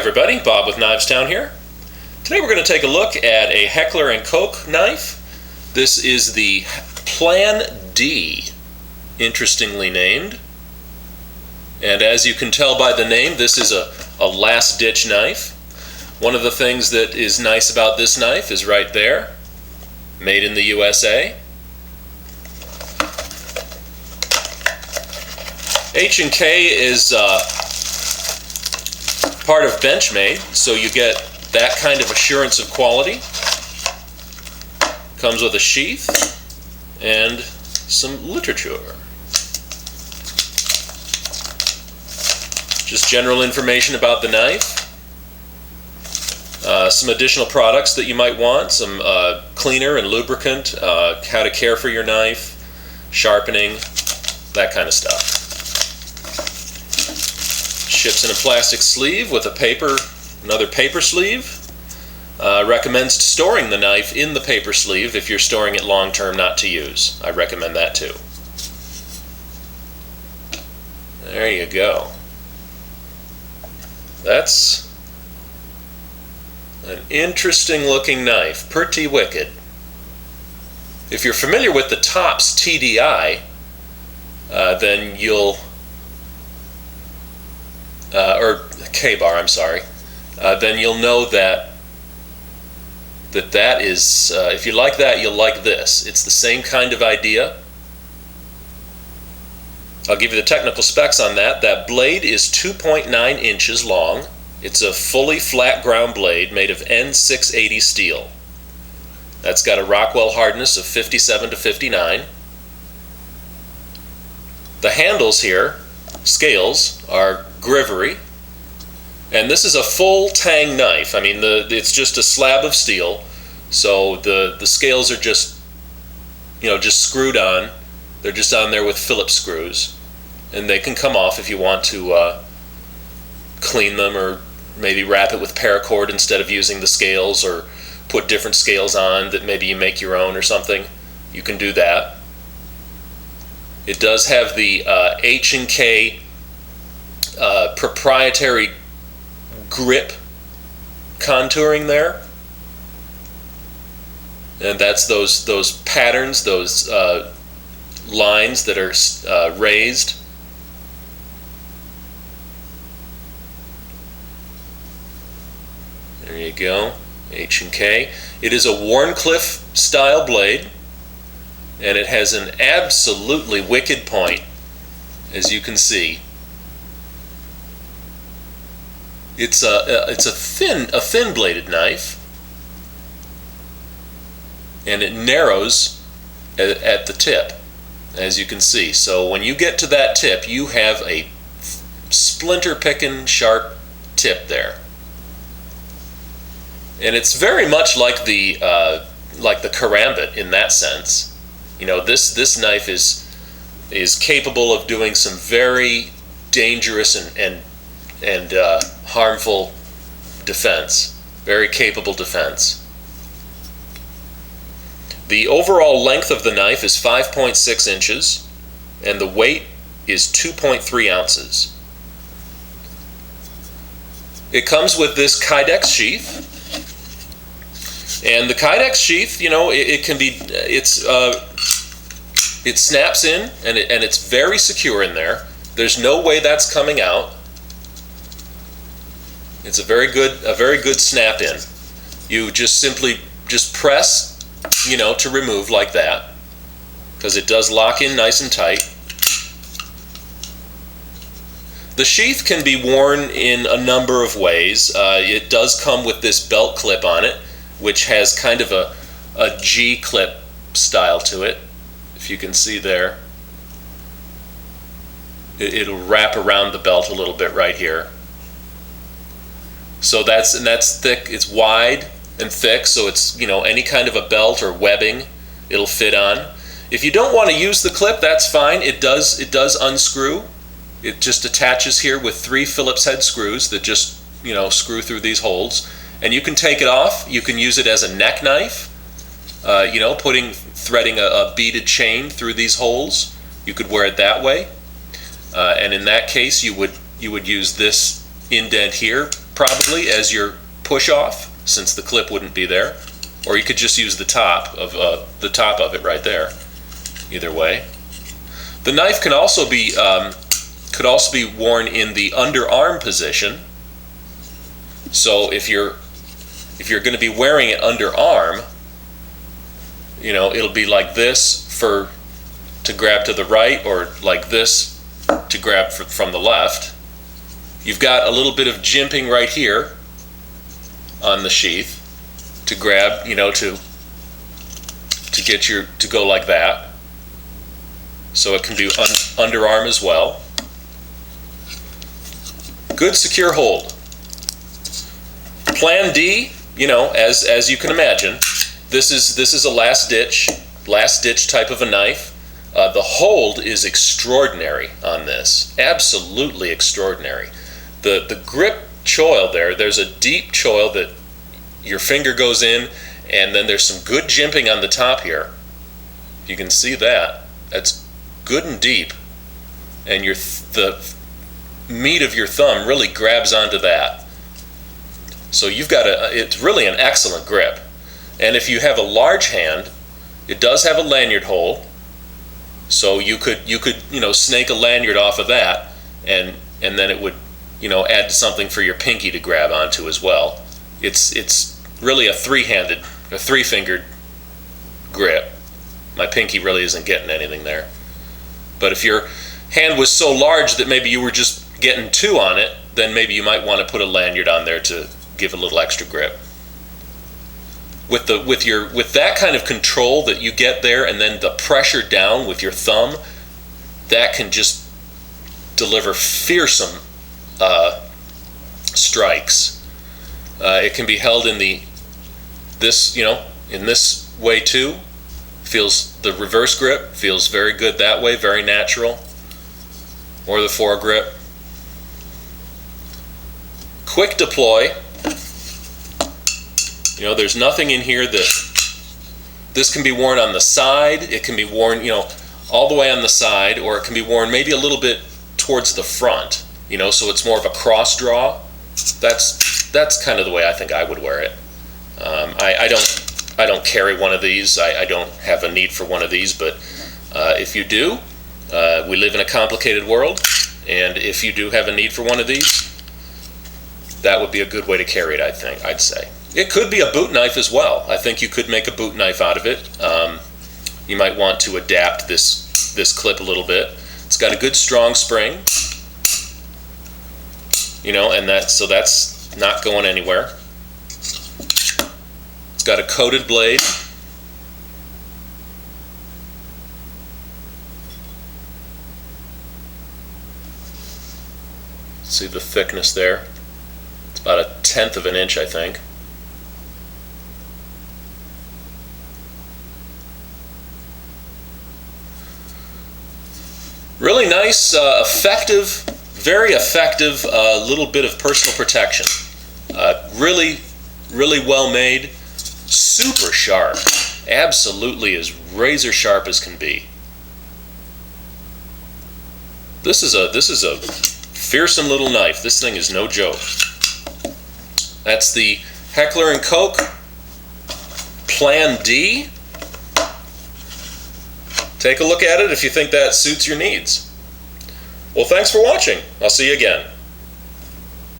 everybody, Bob with Knives Town here. Today we're going to take a look at a Heckler & Koch knife. This is the Plan D, interestingly named. And as you can tell by the name, this is a last-ditch knife. One of the things that is nice about this knife is right there, made in the USA. H&K is part of Benchmade, so you get that kind of assurance of quality. Comes with a sheath and some literature. Just general information about the knife. Some additional products that you might want, some cleaner and lubricant, how to care for your knife, sharpening, that kind of stuff. Ships in a plastic sleeve with another paper sleeve. Recommends storing the knife in the paper sleeve if you're storing it long term, not to use. I recommend that too. There you go. That's an interesting looking knife, pretty wicked. If you're familiar with the Tops TDI, then you'll or K-bar, I'm sorry, then you'll know that is, if you like that, you'll like this. It's the same kind of idea. I'll give you the technical specs on that. That blade is 2.9 inches long. It's a fully flat ground blade made of N680 steel. That's got a Rockwell hardness of 57 to 59. The handles here, scales, are Grivery, and this is a full tang knife. I mean, it's just a slab of steel, so the scales are just screwed on. They're just on there with Phillips screws, and they can come off if you want to clean them, or maybe wrap it with paracord instead of using the scales, or put different scales on that maybe you make your own or something. You can do that. It does have the H&K proprietary grip contouring there, and that's those patterns, those lines that are raised. There you go, H&K. It is a Warncliffe style blade, and it has an absolutely wicked point, as you can see. It's a thin bladed knife, and it narrows at the tip, as you can see. So when you get to that tip, you have a splinter picking sharp tip there, and it's very much like the karambit in that sense. You know, this knife is capable of doing some very dangerous and harmful defense, very capable defense. The overall length of the knife is 5.6 inches, and the weight is 2.3 ounces. It comes with this Kydex sheath, and the Kydex sheath, you know, it snaps in, and it's very secure in there. There's no way that's coming out. It's a very good snap in. You just simply press, to remove like that, because it does lock in nice and tight. The sheath can be worn in a number of ways. It does come with this belt clip on it, which has kind of a G-clip style to it, if you can see there. It'll wrap around the belt a little bit right here. So that's thick. It's wide and thick, so it's, any kind of a belt or webbing it'll fit on. If you don't want to use the clip, that's fine. It does unscrew. It just attaches here with 3 Phillips head screws that just screw through these holes, and you can take it off. You can use it as a neck knife, threading a beaded chain through these holes. You could wear it that way, and in that case you would use this indent here probably as your push off, since the clip wouldn't be there, or you could just use the top of it right there. Either way, the knife can also be worn in the underarm position. So if you're going to be wearing it underarm, you know, it'll be like this to grab to the right, or like this to grab from the left. You've got a little bit of jimping right here on the sheath to grab, you know, to go like that. So it can be underarm as well. Good secure hold. Plan D, you know, as you can imagine, this is a last ditch type of a knife. The hold is extraordinary on this, absolutely extraordinary. The grip choil there's a deep choil that your finger goes in, and then there's some good jimping on the top here. You can see that. That's good and deep, and the meat of your thumb really grabs onto that. So you've got it's really an excellent grip. And if you have a large hand, it does have a lanyard hole, so you could you know, snake a lanyard off of that, and then it would, you know, add something for your pinky to grab onto as well. It's really a three-fingered grip. My pinky really isn't getting anything there. But if your hand was so large that maybe you were just getting two on it, then maybe you might want to put a lanyard on there to give a little extra grip. With that kind of control that you get there, and then the pressure down with your thumb, that can just deliver fearsome strikes. It can be held in this way too. The reverse grip feels very good that way, very natural. Or the foregrip. Quick deploy. You know, there's nothing in here this can be worn on the side. It can be worn, you know, all the way on the side, or it can be worn maybe a little bit towards the front, you know, so it's more of a cross draw. That's kind of the way I think I would wear it. I don't carry one of these. I don't have a need for one of these, but if you do, we live in a complicated world, and if you do have a need for one of these, that would be a good way to carry it, I'd say. It could be a boot knife as well. I think you could make a boot knife out of it. You might want to adapt this clip a little bit. It's got a good strong spring, you know, and that's not going anywhere. It's got a coated blade. See the thickness there? It's about 1/10 of an inch, I think. Really nice, effective, very effective little bit of personal protection. Really, really well made, super sharp, absolutely as razor sharp as can be. This is a fearsome little knife. This thing is no joke. That's the Heckler & Koch Plan D. Take a look at it if you think that suits your needs. Well, thanks for watching. I'll see you again.